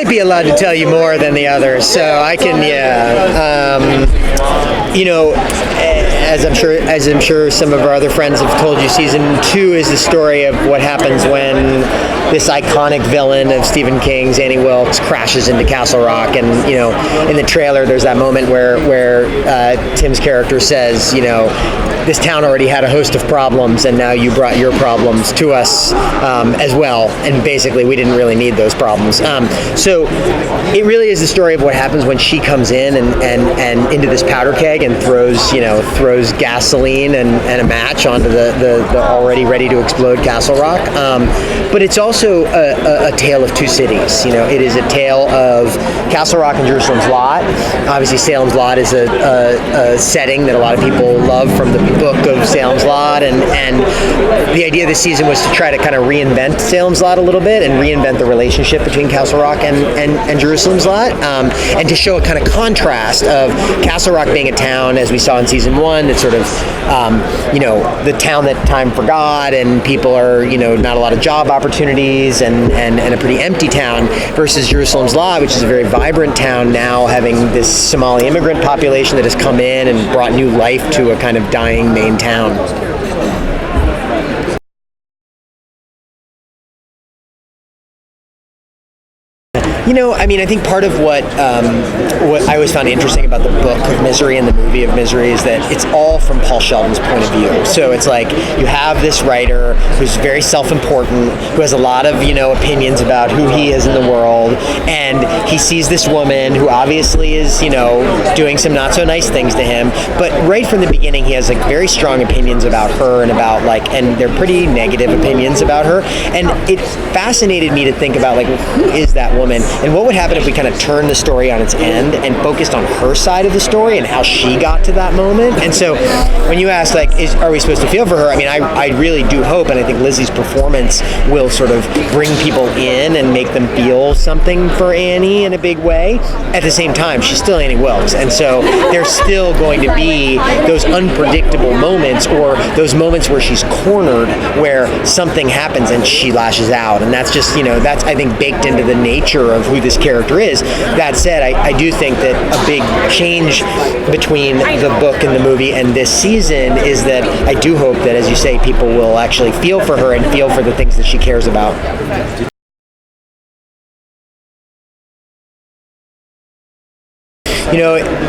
might be allowed to tell you more than the others, so I can, as I'm sure some of our other friends have told you, season 2 is the story of what happens when this iconic villain of Stephen King's, Annie Wilkes, crashes into Castle Rock. And in the trailer, there's that moment where Tim's character says, this town already had a host of problems, and now you brought your problems to us as well. And basically, we didn't really need those problems. So it really is the story of what happens when she comes in and into this powder keg and throws gasoline and a match onto the already ready to explode Castle Rock. But it's also a tale of two cities. It is a tale of Castle Rock and Jerusalem's Lot. Obviously, Salem's Lot is a setting that a lot of people love from the book of Salem's Lot, and the idea of this season was to try to kind of reinvent Salem's Lot a little bit and reinvent the relationship between Castle Rock and Jerusalem's Lot, and to show a kind of contrast of Castle Rock being a town, as we saw in season 1, that's sort of the town that time forgot, and people are not a lot of job opportunities, and a pretty empty town, versus Jerusalem's Lot, which is a very vibrant town now, having this Somali immigrant population that has come in and brought new life to a kind of dying main town. I think part of what I always found interesting about the book of Misery and the movie of Misery is that it's all from Paul Sheldon's point of view. So it's like you have this writer who's very self-important, who has a lot of, opinions about who he is in the world, and he sees this woman who obviously is, doing some not so nice things to him, but right from the beginning he has very strong opinions about her and and they're pretty negative opinions about her, and it fascinated me to think about who is that woman? And what would happen if we kind of turned the story on its end and focused on her side of the story and how she got to that moment? And so when you ask, are we supposed to feel for her? I really do hope, and I think Lizzie's performance will sort of bring people in and make them feel something for Annie in a big way. At the same time, she's still Annie Wilkes, and so there's still going to be those unpredictable moments, or those moments where she's cornered, where something happens and she lashes out. And that's just, that's, I think, baked into the nature of who this character is. That said, I do think that a big change between the book and the movie and this season is that I do hope that, as you say, people will actually feel for her and feel for the things that she cares about.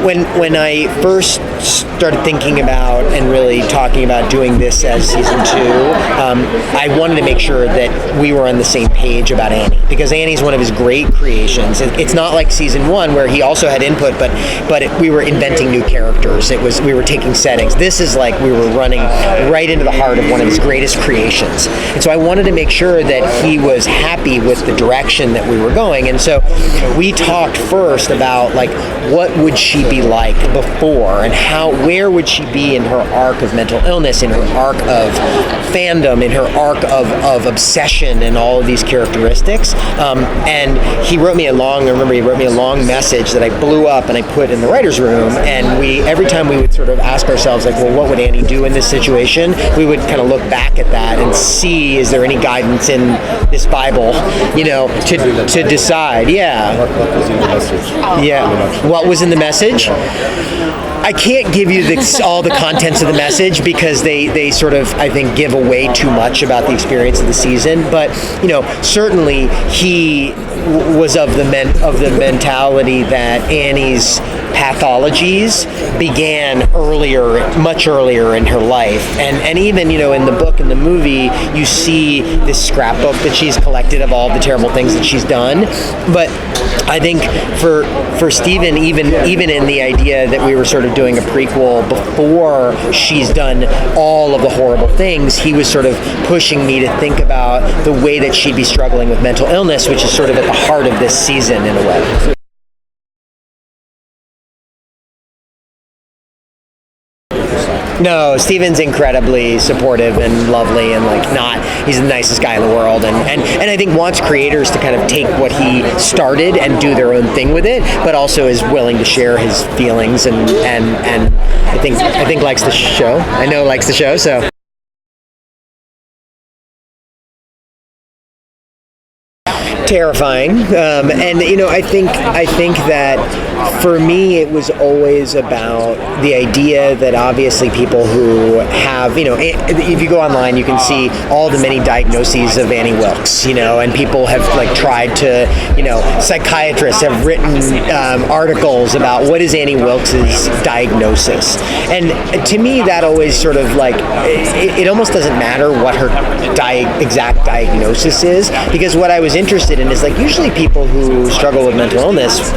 When I first started thinking about and really talking about doing this as season 2, I wanted to make sure that we were on the same page about Annie, because Annie's one of his great creations. It's not like season 1 where he also had input, but we were inventing new characters. We were taking settings. This is like we were running right into the heart of one of his greatest creations. And so I wanted to make sure that he was happy with the direction that we were going. And so we talked first about what would she be like before, and where would she be in her arc of mental illness, in her arc of fandom, in her arc of obsession, and all of these characteristics. And he wrote me a long message that I blew up and I put in the writer's room, and every time we would sort of ask ourselves, what would Annie do in this situation? We would kind of look back at that and see, is there any guidance in this Bible, to decide. Yeah. What was in the message? Yeah. What was in the message? I can't give you all the contents of the message, because they sort of, I think, give away too much about the experience of the season. But certainly he was of the mentality that Annie's pathologies began much earlier in her life, and even in the book and the movie you see this scrapbook that she's collected of all the terrible things that she's done. But I think for Stephen, even in the idea that we were sort of doing a prequel before she's done all of the horrible things, he was sort of pushing me to think about the way that she'd be struggling with mental illness, which is sort of at the heart of this season in a way. No, Steven's incredibly supportive and lovely, and he's the nicest guy in the world, and I think wants creators to kind of take what he started and do their own thing with it, but also is willing to share his feelings, and I think likes the show. I know likes the show, so. terrifying, and I think that for me it was always about the idea that obviously people who have, if you go online, you can see all the many diagnoses of Annie Wilkes, and people have tried to, psychiatrists have written articles about what is Annie Wilkes's diagnosis, and to me that always sort of it almost doesn't matter what her exact diagnosis is, because what I was interested in is usually people who struggle with mental illness,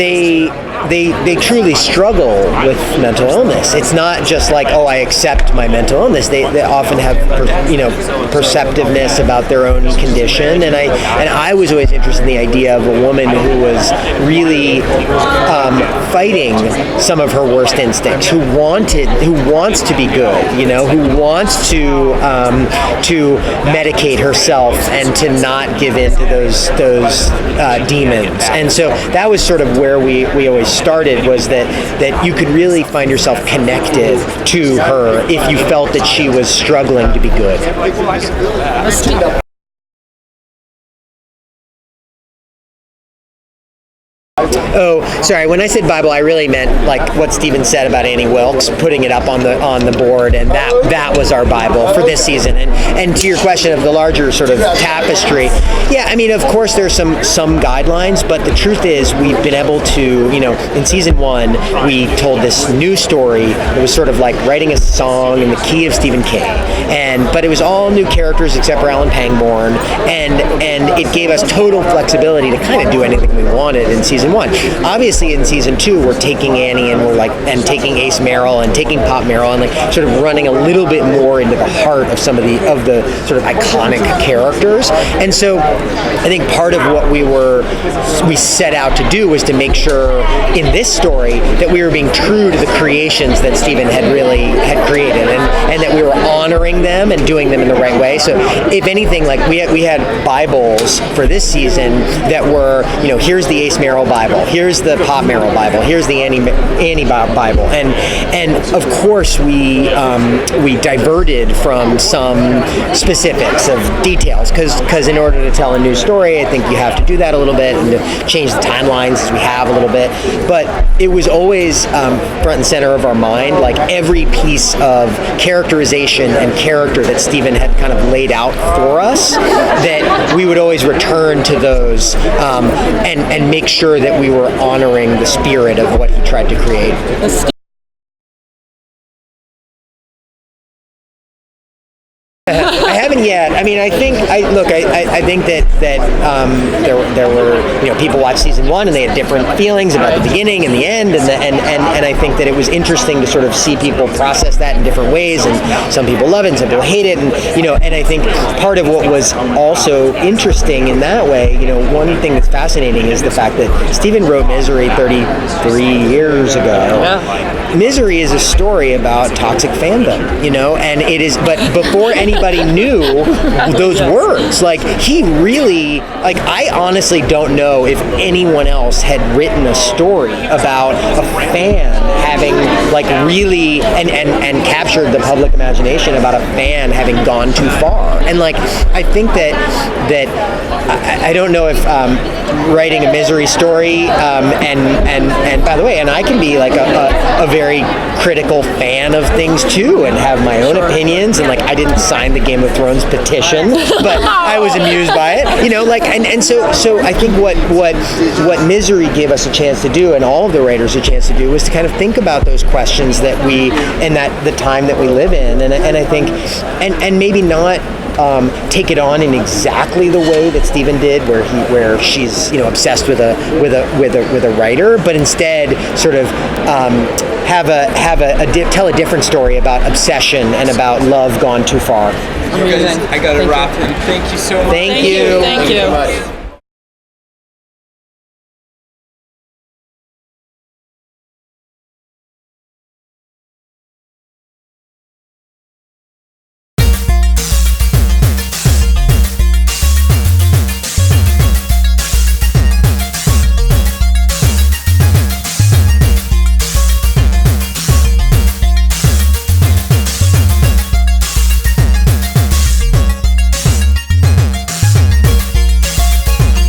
they truly struggle with mental illness. It's not just I accept my mental illness. They often have perceptiveness about their own condition, and I was always interested in the idea of a woman who was really fighting some of her worst instincts, who wants to be good, who wants to medicate herself and to not give in to those demons. And so that was sort of where we always started, was that you could really find yourself connected to her if you felt that she was struggling to be good. Oh, sorry. When I said Bible, I really meant what Stephen said about Annie Wilkes, putting it up on the board, and that was our Bible for this season. And to your question of the larger sort of tapestry, yeah, I mean, of course there's some guidelines, but the truth is we've been able to, in season 1 we told this new story. It was sort of like writing a song in the key of Stephen King, but it was all new characters except for Alan Pangborn, and it gave us total flexibility to kind of do anything we wanted in season 1. Obviously, in season 2, we're taking Annie and we're taking Ace Merrill and taking Pop Merrill and sort of running a little bit more into the heart of some of the sort of iconic characters. And so, I think part of what we set out to do was to make sure in this story that we were being true to the creations that Stephen had created, and that we were honoring them and doing them in the right way. So, if anything, we had Bibles for this season that were, here's the Ace Merrill Bible, here's the Pop Merrill Bible, here's the Annie Bible, and of course we diverted from some specifics of details, because in order to tell a new story, I think you have to do that a little bit and to change the timelines as we have a little bit. But it was always front and center of our mind, every piece of characterization and character that Stephen had kind of laid out for us, that we would always return to those and make sure that we were honoring the spirit of what he tried to create. I haven't yet. I mean, I think that there were people watched season 1 and they had different feelings about the beginning and the end, and I think that it was interesting to sort of see people process that in different ways, and some people love it and some people hate it, and and I think part of what was also interesting in that way, one thing that's fascinating is the fact that Stephen wrote Misery 33 years ago. Yeah. Misery is a story about toxic fandom, and it is, but before anybody knew those words, he really, I honestly don't know if anyone else had written a story about a fan having really and captured the public imagination about a fan having gone too far. And I think that I don't know if writing a Misery story and by the way, and I can be a very critical fan of things too, and have my own opinions, and I didn't sign the Game of Thrones petition, but I was amused by it, and so I think what Misery gave us a chance to do, and all of the writers a chance to do, was to kind of think about those questions that we, and that the time that we live in, and I think, and maybe not take it on in exactly the way that Stephen did, where she's obsessed with a writer, but instead sort of tell a different story about obsession and about love gone too far. I got to wrap it. Thank you so much. Thank you. Thank you.